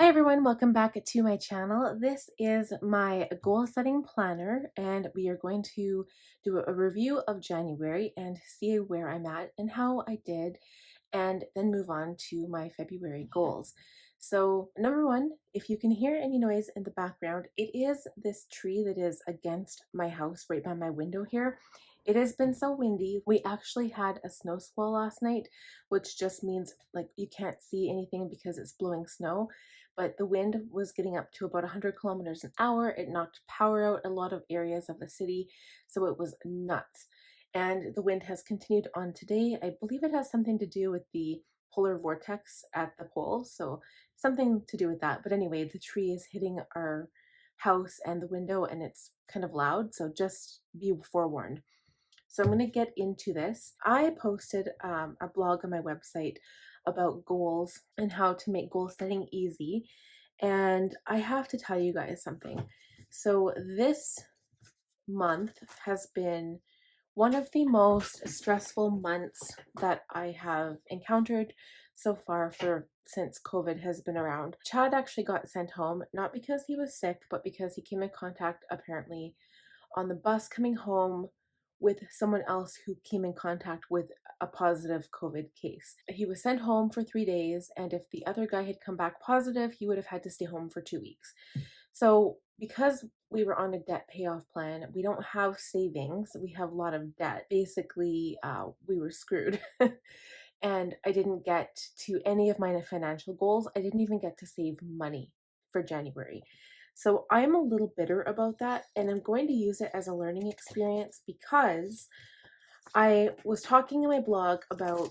Hi everyone, welcome back to my channel. This is my goal setting planner and we are going to do a review of January and see where I'm at and how I did, and then move on to my February goals. So number one, if you can hear any noise in the background, it is this tree that is against my house right by my window here. It has been so windy. We actually had a snow squall last night, which just means like you can't see anything because it's blowing snow. But the wind was getting up to about 100 kilometers an hour. It knocked power out a lot of areas of the city, so it was nuts. And the wind has continued on today. I believe it has something to do with the polar vortex at the pole, so something to do with that. But anyway, the tree is hitting our house and the window, and it's kind of loud, so just be forewarned. So I'm going to get into this. I posted a blog on my website about goals and how to make goal setting easy. And I have to tell you guys something. So this month has been one of the most stressful months that I have encountered so far since COVID has been around. Chad actually got sent home, not because he was sick, but because he came in contact apparently on the bus coming home with someone else who came in contact with a positive COVID case. He was sent home for 3 days, and if the other guy had come back positive, he would have had to stay home for 2 weeks. So, because we were on a debt payoff plan, we don't have savings, we have a lot of debt. Basically, we were screwed. And I didn't get to any of my financial goals. I didn't even get to save money for January. So I'm a little bitter about that, and I'm going to use it as a learning experience because I was talking in my blog about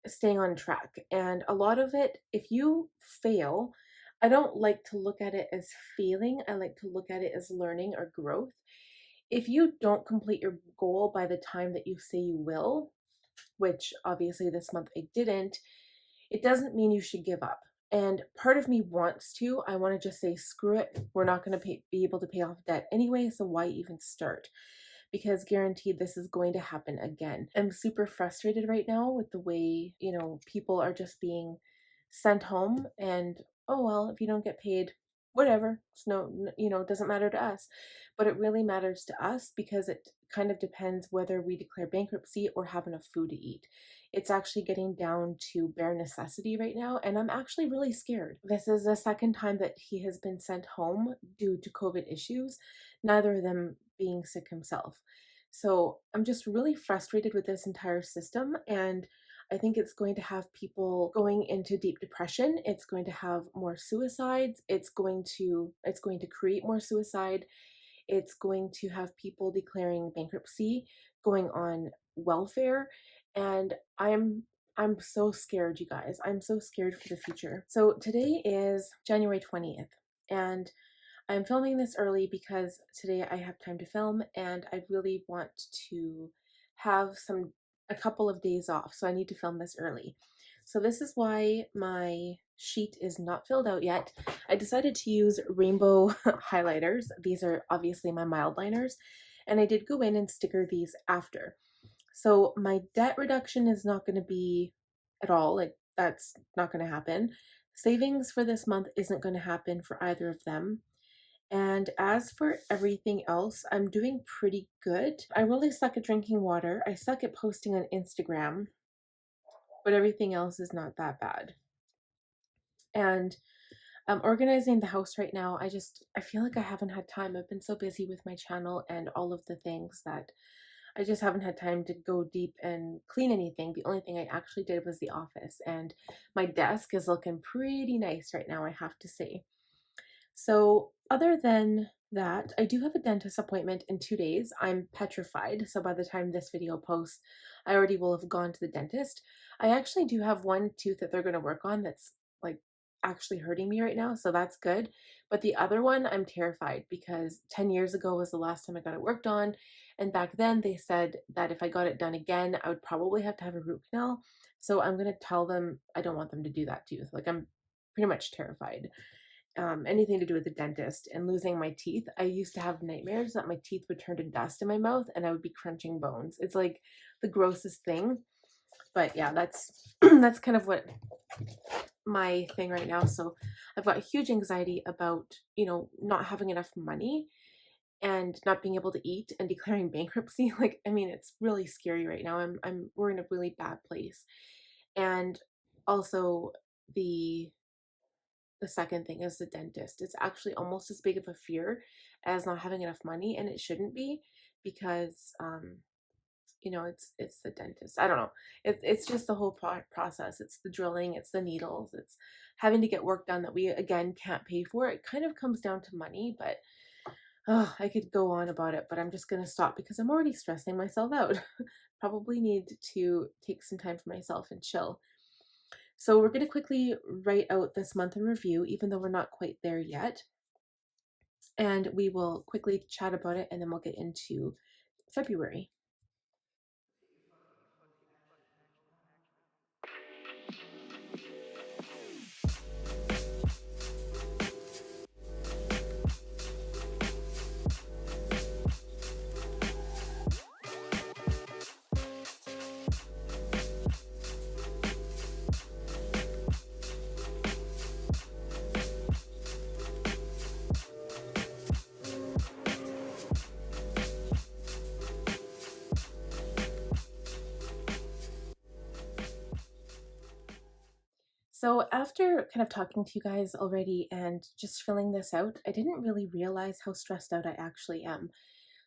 staying on track, and a lot of it, if you fail, I don't like to look at it as failing. I like to look at it as learning or growth. If you don't complete your goal by the time that you say you will, which obviously this month I didn't, it doesn't mean you should give up. And part of me wants to. I want to just say, screw it. We're not going to be able to pay off debt anyway, so why even start? Because guaranteed this is going to happen again. I'm super frustrated right now with the way, people are just being sent home and, oh, well, if you don't get paid, whatever. It's it doesn't matter to us. But it really matters to us because it kind of depends whether we declare bankruptcy or have enough food to eat. It's actually getting down to bare necessity right now, and I'm actually really scared. This is the second time that he has been sent home due to COVID issues, neither of them being sick himself. So I'm just really frustrated with this entire system, and I think it's going to have people going into deep depression. It's going to have more suicides. It's going to create more suicide. It's going to have people declaring bankruptcy, going on welfare, and I'm so scared, you guys. I'm so scared for the future. So today is January 20th, and I'm filming this early because today I have time to film and I really want to have a couple of days off. So I need to film this early. So this is why my sheet is not filled out yet. I decided to use rainbow highlighters. These are obviously my mild liners, and I did go in and sticker these after. So my debt reduction is not going to be at all, like that's not going to happen. Savings for this month isn't going to happen for either of them. And as for everything else, I'm doing pretty good. I really suck at drinking water. I suck at posting on Instagram, but everything else is not that bad. And organizing the house right now, I feel like I haven't had time. I've been so busy with my channel and all of the things that I just haven't had time to go deep and clean anything. The only thing I actually did was the office, and my desk is looking pretty nice right now, I have to say. So other than that, I do have a dentist appointment in 2 days. I'm petrified, so by the time this video posts, I already will have gone to the dentist. I actually do have one tooth that they're going to work on that's like actually hurting me right now, so that's good. But the other one, I'm terrified because 10 years ago was the last time I got it worked on, and back then they said that if I got it done again, I would probably have to have a root canal. So I'm going to tell them I don't want them to do that tooth. Like, I'm pretty much terrified. Anything to do with the dentist and losing my teeth. I used to have nightmares that my teeth would turn to dust in my mouth and I would be crunching bones. It's like the grossest thing. But yeah, that's that's kind of what my thing right now. So I've got huge anxiety about, not having enough money and not being able to eat and declaring bankruptcy. Like, I mean, it's really scary right now. We're in a really bad place. And also the the second thing is the dentist. It's actually almost as big of a fear as not having enough money, and it shouldn't be because it's the dentist. I don't know. It's just the whole process. It's the drilling, it's the needles, it's having to get work done that we again can't pay for. It kind of comes down to money, but oh, I could go on about it, but I'm just gonna stop because I'm already stressing myself out. Probably need to take some time for myself and chill. So we're gonna quickly write out this month in review, even though we're not quite there yet. And we will quickly chat about it and then we'll get into February. So after kind of talking to you guys already and just filling this out, I didn't really realize how stressed out I actually am.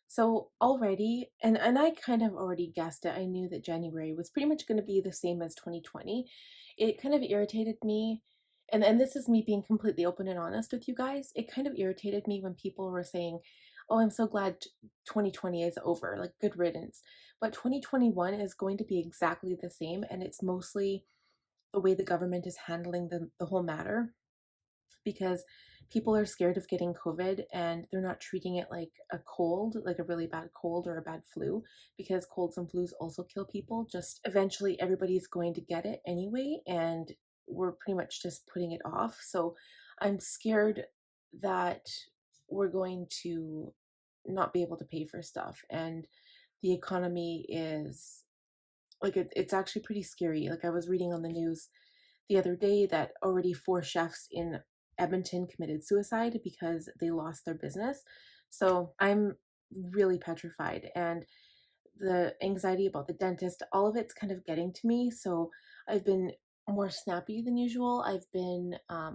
So already, and I kind of already guessed it. I knew that January was pretty much going to be the same as 2020. It kind of irritated me, and this is me being completely open and honest with you guys. It kind of irritated me when people were saying, "Oh, I'm so glad 2020 is over. Like good riddance." But 2021 is going to be exactly the same, and it's mostly the way the government is handling the whole matter because people are scared of getting COVID and they're not treating it like a cold, like a really bad cold or a bad flu, because colds and flus also kill people. Just eventually everybody's going to get it anyway, and we're pretty much just putting it off. So I'm scared that we're going to not be able to pay for stuff, and the economy is like it's actually pretty scary. Like I was reading on the news the other day that already 4 chefs in Edmonton committed suicide because they lost their business. So I'm really petrified, and the anxiety about the dentist, all of it's kind of getting to me. So I've been more snappy than usual. I've been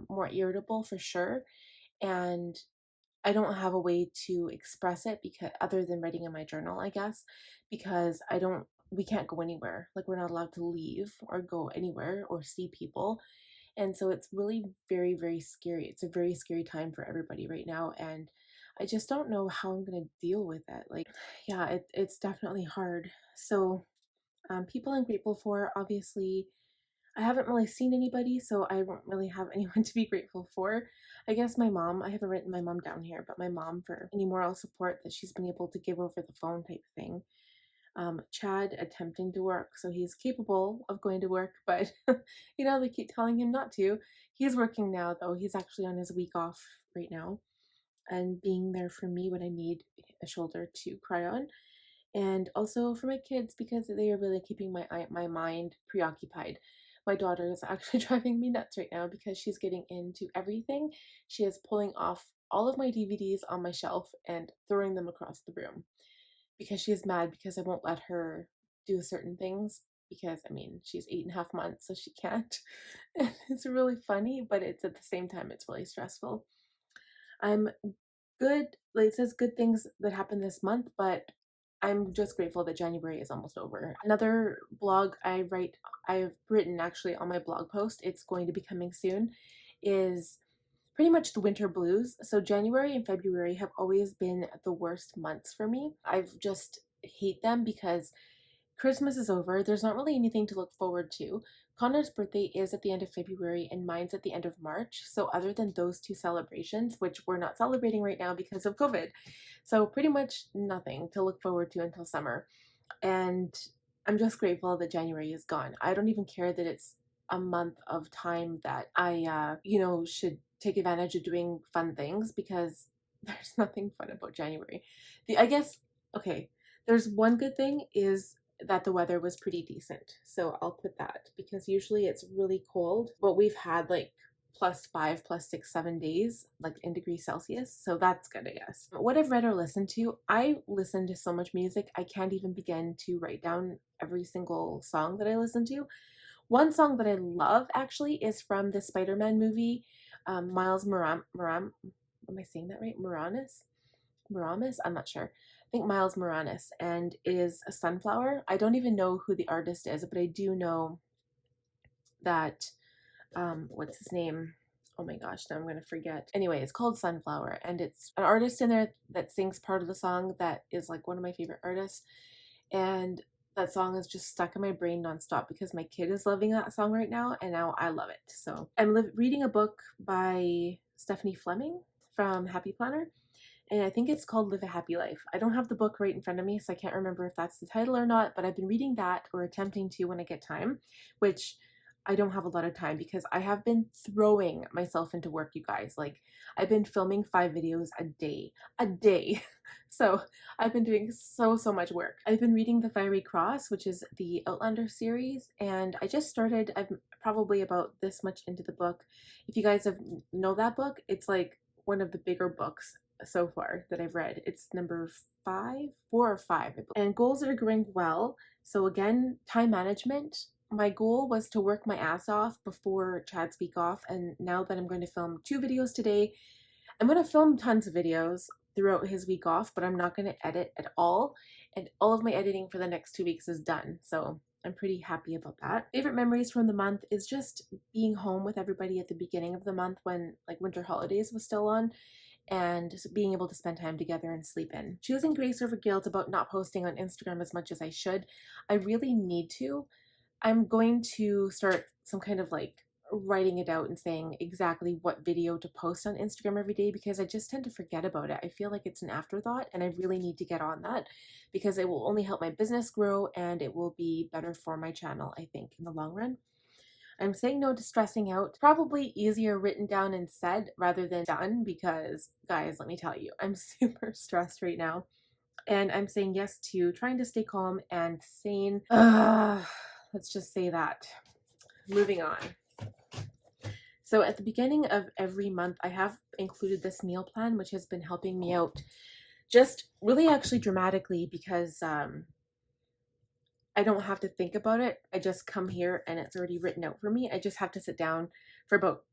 more irritable for sure. And I don't have a way to express it because other than writing in my journal, I guess, because we can't go anywhere. Like we're not allowed to leave or go anywhere or see people. And so it's really very, very scary. It's a very scary time for everybody right now. And I just don't know how I'm going to deal with it. Like, yeah, it's definitely hard. So, people I'm grateful for, obviously, I haven't really seen anybody, so I won't really have anyone to be grateful for. I guess my mom, I haven't written my mom down here, but my mom for any moral support that she's been able to give over the phone type thing. Chad attempting to work, so he's capable of going to work, but they keep telling him not to. He's working now, though. He's actually on his week off right now and being there for me when I need a shoulder to cry on. And also for my kids because they are really keeping my mind preoccupied. My daughter is actually driving me nuts right now because she's getting into everything. She is pulling off all of my DVDs on my shelf and throwing them across the room because she is mad because I won't let her do certain things because I mean she's 8.5 months, so she can't. And it's really funny, but it's at the same time it's really stressful. I'm good. Like it says good things that happened this month, but I'm just grateful that January is almost over. Another blog I've written actually on my blog post, it's going to be coming soon, is pretty much the winter blues. So January and February have always been the worst months for me. I've just hate them because Christmas is over. There's not really anything to look forward to. Connor's birthday is at the end of February and mine's at the end of March. So other than those two celebrations, which we're not celebrating right now because of COVID, so pretty much nothing to look forward to until summer. And I'm just grateful that January is gone. I don't even care that it's a month of time that I should take advantage of doing fun things because there's nothing fun about January. I guess, okay, there's one good thing is that the weather was pretty decent. So I'll put that, because usually it's really cold, but we've had like +5, +6, 7 days, like in degrees Celsius. So that's good, I guess. What I've read or listened to, I listen to so much music, I can't even begin to write down every single song that I listen to. One song that I love actually is from the Spider-Man movie, Miles am I saying that right? Moranis? I'm not sure. I think Miles Moranis, and it is a Sunflower. I don't even know who the artist is, but I do know that, what's his name? Oh my gosh, now I'm going to forget. Anyway, it's called Sunflower, and it's an artist in there that sings part of the song that is like one of my favorite artists. And that song is just stuck in my brain nonstop because my kid is loving that song right now, and now I love it. So I'm reading a book by Stephanie Fleming from Happy Planner, and I think it's called Live a Happy Life. I don't have the book right in front of me, so I can't remember if that's the title or not, but I've been reading that, or attempting to when I get time, which I don't have a lot of time because I have been throwing myself into work, you guys. Like, I've been filming 5 videos a day. So I've been doing so much work. I've been reading The Fiery Cross, which is the Outlander series, and I just started. I'm probably about this much into the book. If you guys know that book, it's like one of the bigger books so far that I've read. It's number 5, 4 or 5, and goals that are going well. So again, time management. My goal was to work my ass off before Chad's week off, and now that I'm going to film 2 videos today, I'm going to film tons of videos throughout his week off, but I'm not going to edit at all, and all of my editing for the next 2 weeks is done, so I'm pretty happy about that. Favorite memories from the month is just being home with everybody at the beginning of the month when like winter holidays was still on, and just being able to spend time together and sleep in. Choosing grace over guilt about not posting on Instagram as much as I should. I really need to. I'm going to start some kind of like writing it out and saying exactly what video to post on Instagram every day, because I just tend to forget about it. I feel like it's an afterthought, and I really need to get on that because it will only help my business grow, and it will be better for my channel, I think, in the long run. I'm saying no to stressing out. Probably easier written down and said rather than done, because guys, let me tell you, I'm super stressed right now. And I'm saying yes to trying to stay calm and sane. Let's just say that. Moving on. So at the beginning of every month, I have included this meal plan, which has been helping me out just really actually dramatically, because I don't have to think about it. I just come here and it's already written out for me. I just have to sit down for about,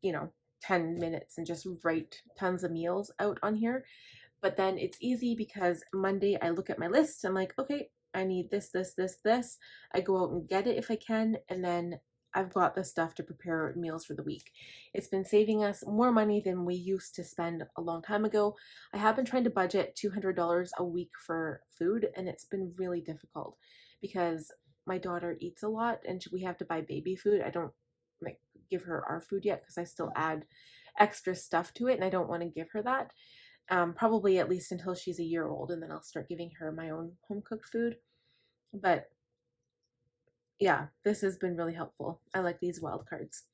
10 minutes and just write tons of meals out on here. But then it's easy because Monday I look at my list. I'm like, okay, I need this, this, this, this. I go out and get it if I can. And then I've got the stuff to prepare meals for the week. It's been saving us more money than we used to spend a long time ago. I have been trying to budget $200 a week for food, and it's been really difficult because my daughter eats a lot and we have to buy baby food. I don't like give her our food yet because I still add extra stuff to it, and I don't want to give her that. Probably at least until she's a year old, and then I'll start giving her my own home cooked food. But yeah, this has been really helpful. I like these wild cards.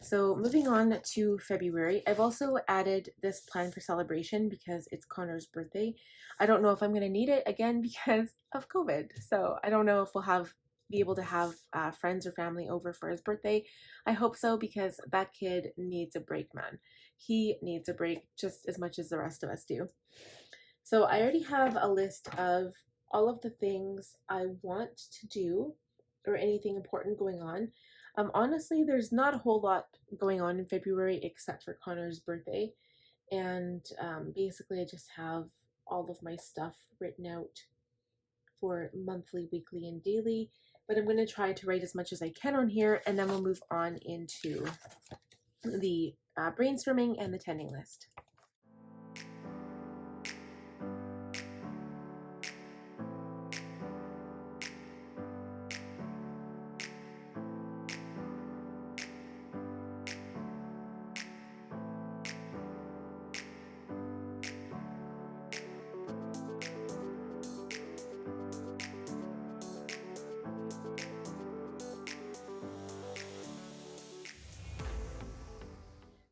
So moving on to February, I've also added this plan for celebration because it's Connor's birthday. I don't know if I'm going to need it again because of COVID. So I don't know if we'll be able to have friends or family over for his birthday. I hope so, because that kid needs a break, man. He needs a break just as much as the rest of us do. So I already have a list of all of the things I want to do, or anything important going on. Honestly, there's not a whole lot going on in February except for Connor's birthday. And basically, I just have all of my stuff written out for monthly, weekly, and daily. But I'm going to try to write as much as I can on here, and then we'll move on into the brainstorming and the tending list.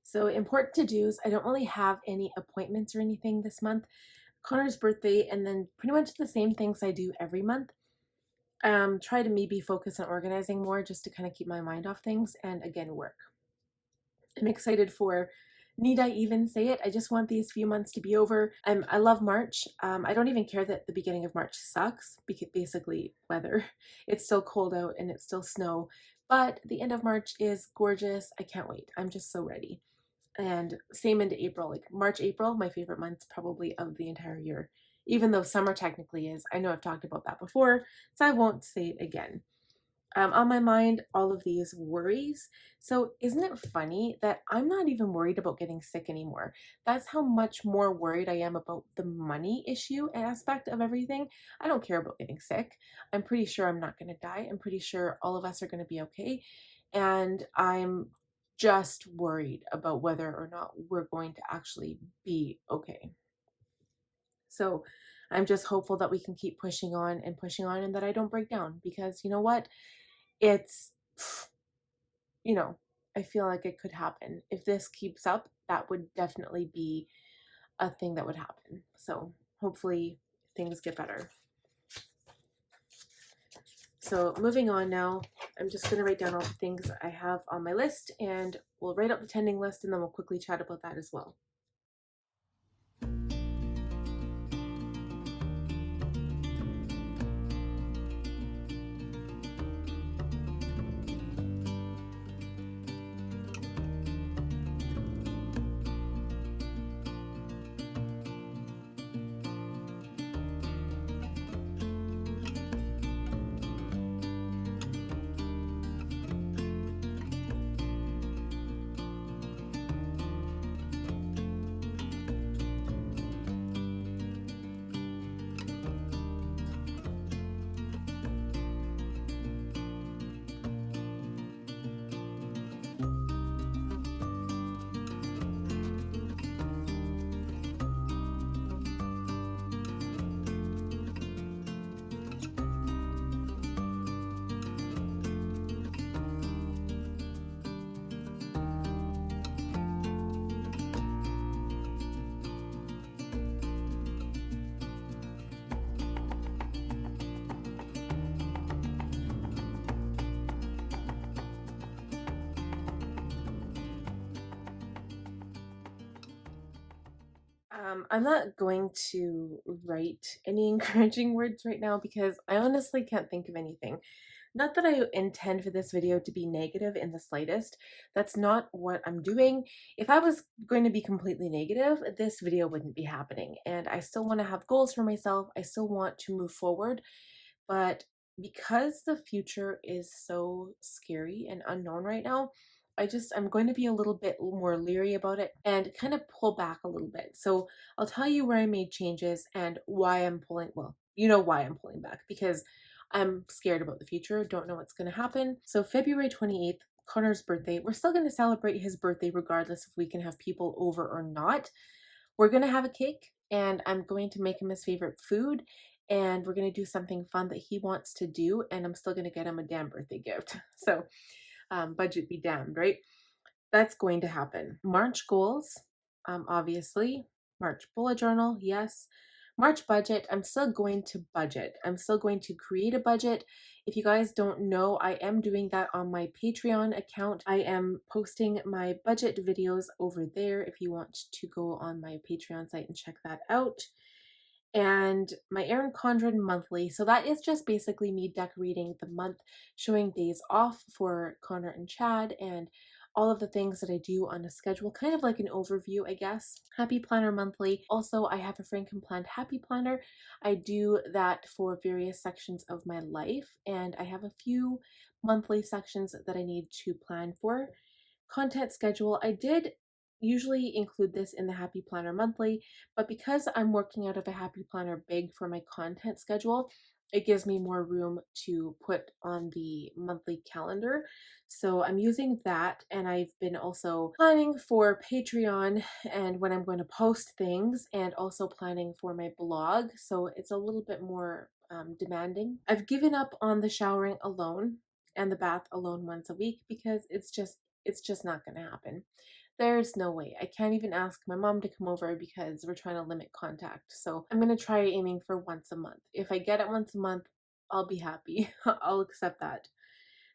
So important to-dos, I don't really have any appointments or anything this month. Connor's birthday, and then pretty much the same things I do every month. Try to maybe focus on organizing more just to kind of keep my mind off things, and again, work. I'm excited for, need I even say it? I just want these few months to be over. I love March. I don't even care that the beginning of March sucks, because basically weather. It's still cold out and it's still snow, but the end of March is gorgeous. I can't wait. I'm just so ready. And same into April, like March, April, my favorite months probably of the entire year, even though summer technically is. I know I've talked about that before, so I won't say it again. On my mind, all of these worries. So, isn't it funny that I'm not even worried about getting sick anymore? That's how much more worried I am about the money issue aspect of everything. I don't care about getting sick. I'm pretty sure I'm not going to die. I'm pretty sure all of us are going to be okay. And I'm just worried about whether or not we're going to actually be okay. So, I'm just hopeful that we can keep pushing on and that I don't break down, because you know what? It's, you know, I feel like it could happen. If this keeps up, that would definitely be a thing that would happen. So hopefully things get better. So moving on now, I'm just going to write down all the things I have on my list, and we'll write up the pending list, and then we'll quickly chat about that as well. I'm not going to write any encouraging words right now because I honestly can't think of anything. Not that I intend for this video to be negative in the slightest. That's not what I'm doing. If I was going to be completely negative, this video wouldn't be happening. And I still want to have goals for myself. I still want to move forward. But because the future is so scary and unknown right now, I'm going to be a little bit more leery about it and kind of pull back a little bit. So I'll tell you where I made changes and why I'm pulling, well, you know why I'm pulling back, because I'm scared about the future, don't know what's going to happen. So February 28th, Connor's birthday, we're still going to celebrate his birthday regardless if we can have people over or not. We're going to have a cake, and I'm going to make him his favorite food, and we're going to do something fun that he wants to do, and I'm still going to get him a damn birthday gift. So budget be damned, right? That's going to happen. March goals, obviously. March bullet journal, yes. March budget, I'm still going to budget. I'm still going to create a budget. If you guys don't know, I am doing that on my Patreon account. I am posting my budget videos over there if you want to go on my Patreon site and check that out. And my Erin Condren monthly. So that is just basically me decorating the month, showing days off for Connor and Chad, and all of the things that I do on a schedule, kind of like an overview, I guess. Happy Planner monthly. Also, I have a Franken planned Happy Planner. I do that for various sections of my life, and I have a few monthly sections that I need to plan for. Content schedule. I did usually include this in the Happy Planner monthly, but because I'm working out of a Happy Planner big for my content schedule, it gives me more room to put on the monthly calendar. So I'm using that, and I've been also planning for Patreon and when I'm going to post things, and also planning for my blog. So it's a little bit more demanding. I've given up on the showering alone and the bath alone once a week because it's just not going to happen. There's no way. I can't even ask my mom to come over because we're trying to limit contact. So I'm going to try aiming for once a month. If I get it once a month, I'll be happy. I'll accept that.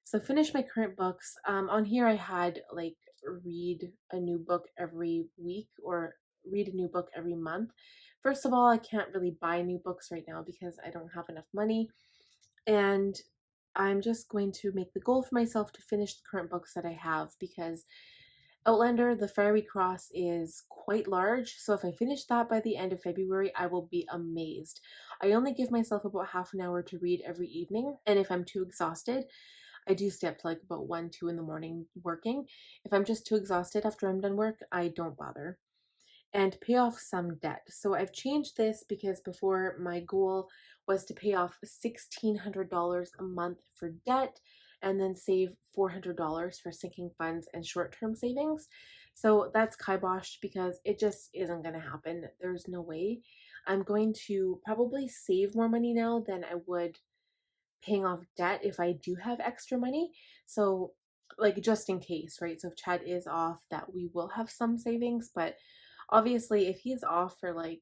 So finish my current books. On here I had like read a new book every week or read a new book every month. First of all, I can't really buy new books right now because I don't have enough money. And I'm just going to make the goal for myself to finish the current books that I have because Outlander, the Fiery Cross is quite large, so if I finish that by the end of February, I will be amazed. I only give myself about half an hour to read every evening, and if I'm too exhausted, I do stay up to like about 1, 2 in the morning working. If I'm just too exhausted after I'm done work, I don't bother and pay off some debt. So I've changed this because before my goal was to pay off $1,600 a month for debt and then save $400 for sinking funds and short-term savings. So that's kiboshed because it just isn't going to happen. There's no way. I'm going to probably save more money now than I would paying off debt if I do have extra money. So like just in case, right? So if Chad is off, that we will have some savings, but obviously if he's off for like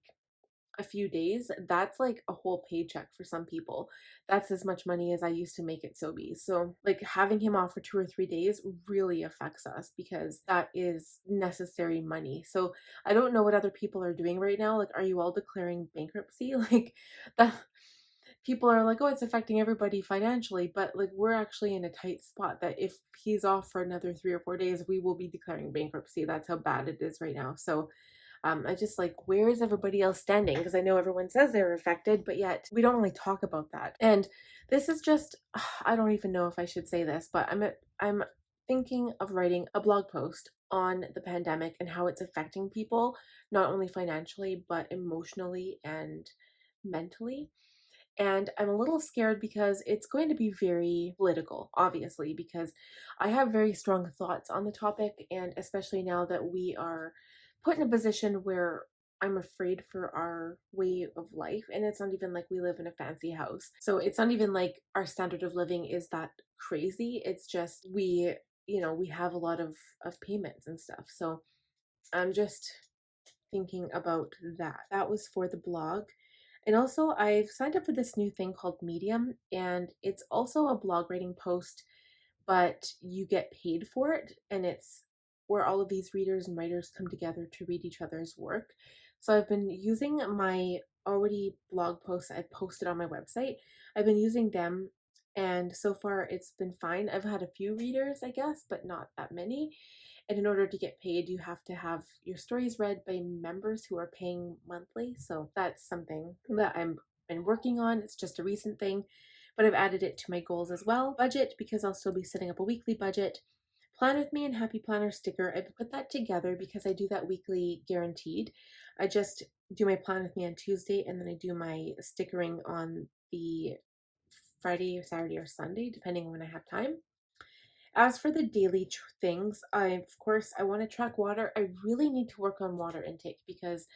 a few days, that's like a whole paycheck for some people. That's as much money as I used to make at Sobeys. So like having him off for 2 or 3 days really affects us because that is necessary money. So I don't know what other people are doing right now. Like, are you all declaring bankruptcy? Like that people are like, oh, it's affecting everybody financially, but like we're actually in a tight spot that if he's off for another 3 or 4 days, we will be declaring bankruptcy. That's how bad it is right now. So I just like, where is everybody else standing? Because I know everyone says they're affected, but yet we don't really talk about that. And this is just, I don't even know if I should say this, but I'm thinking of writing a blog post on the pandemic and how it's affecting people, not only financially, but emotionally and mentally. And I'm a little scared because it's going to be very political, obviously, because I have very strong thoughts on the topic. And especially now that we are put in a position where I'm afraid for our way of life. And it's not even like we live in a fancy house. So it's not even like our standard of living is that crazy. It's just we have a lot of payments and stuff. So I'm just thinking about that. That was for the blog. And also, I've signed up for this new thing called Medium, and it's also a blog writing post, but you get paid for it. And it's where all of these readers and writers come together to read each other's work. So I've been using my already blog posts I've posted on my website. I've been using them, and so far it's been fine. I've had a few readers, I guess, but not that many. And in order to get paid, you have to have your stories read by members who are paying monthly. So that's something that I'm been working on. It's just a recent thing, but I've added it to my goals as well. Budget, because I'll still be setting up a weekly budget. Plan with me and Happy Planner sticker. I put that together because I do that weekly guaranteed. I just do my plan with me on Tuesday and then I do my stickering on the Friday or Saturday or Sunday, depending on when I have time. As for the daily things, of course I want to track water. I really need to work on water intake because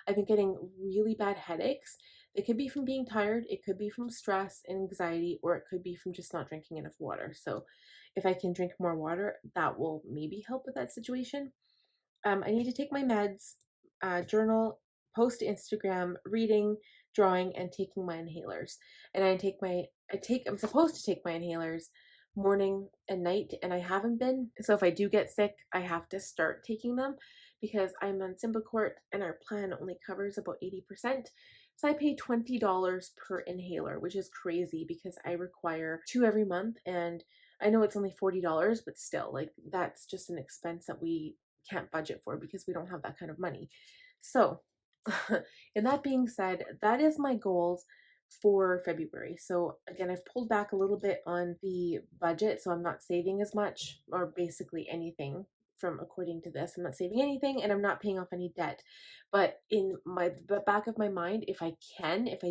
I've been getting really bad headaches. It could be from being tired, it could be from stress and anxiety, or it could be from just not drinking enough water. So if I can drink more water, that will maybe help with that situation. I need to take my meds, journal, post to Instagram, reading, drawing, and taking my inhalers. And I'm supposed to take my inhalers morning and night, and I haven't been. So if I do get sick, I have to start taking them because I'm on Symbicort and our plan only covers about 80%. So I pay $20 per inhaler, which is crazy because I require two every month, and I know it's only $40, but still, like that's just an expense that we can't budget for because we don't have that kind of money. So, and that being said, that is my goals for February. So again, I've pulled back a little bit on the budget, so I'm not saving as much or basically anything from according to this. I'm not saving anything and I'm not paying off any debt. But in the back of my mind, if I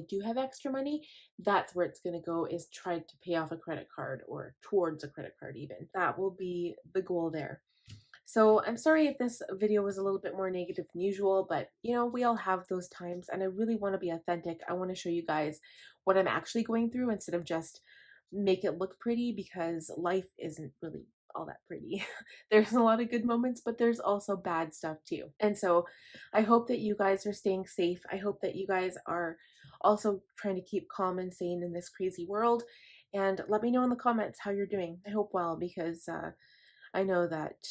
do have extra money, that's where it's going to go, is try to pay off a credit card or towards a credit card even. That will be the goal there. So I'm sorry if this video was a little bit more negative than usual, but we all have those times and I really want to be authentic. I want to show you guys what I'm actually going through instead of just make it look pretty, because life isn't really all that pretty. There's a lot of good moments, but there's also bad stuff too. And so I hope that you guys are staying safe. I hope that you guys are also trying to keep calm and sane in this crazy world. And let me know in the comments how you're doing. I hope well, because I know that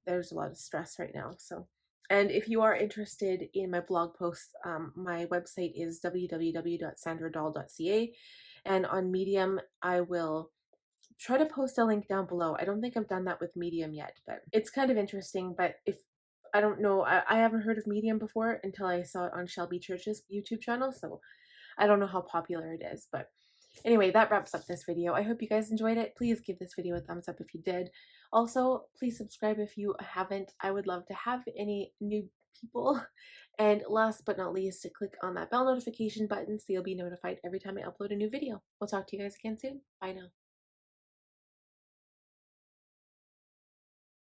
there's a lot of stress right now. So, and if you are interested in my blog posts, my website is www.sandradahl.ca, and on Medium, I will try to post a link down below. I don't think I've done that with Medium yet, but it's kind of interesting. But if I don't know, I haven't heard of Medium before until I saw it on Shelby Church's YouTube channel, so I don't know how popular it is. But anyway, that wraps up this video. I hope you guys enjoyed it. Please give this video a thumbs up if you did. Also, please subscribe if you haven't. I would love to have any new people. And last but not least, to click on that bell notification button so you'll be notified every time I upload a new video. We'll talk to you guys again soon. Bye now.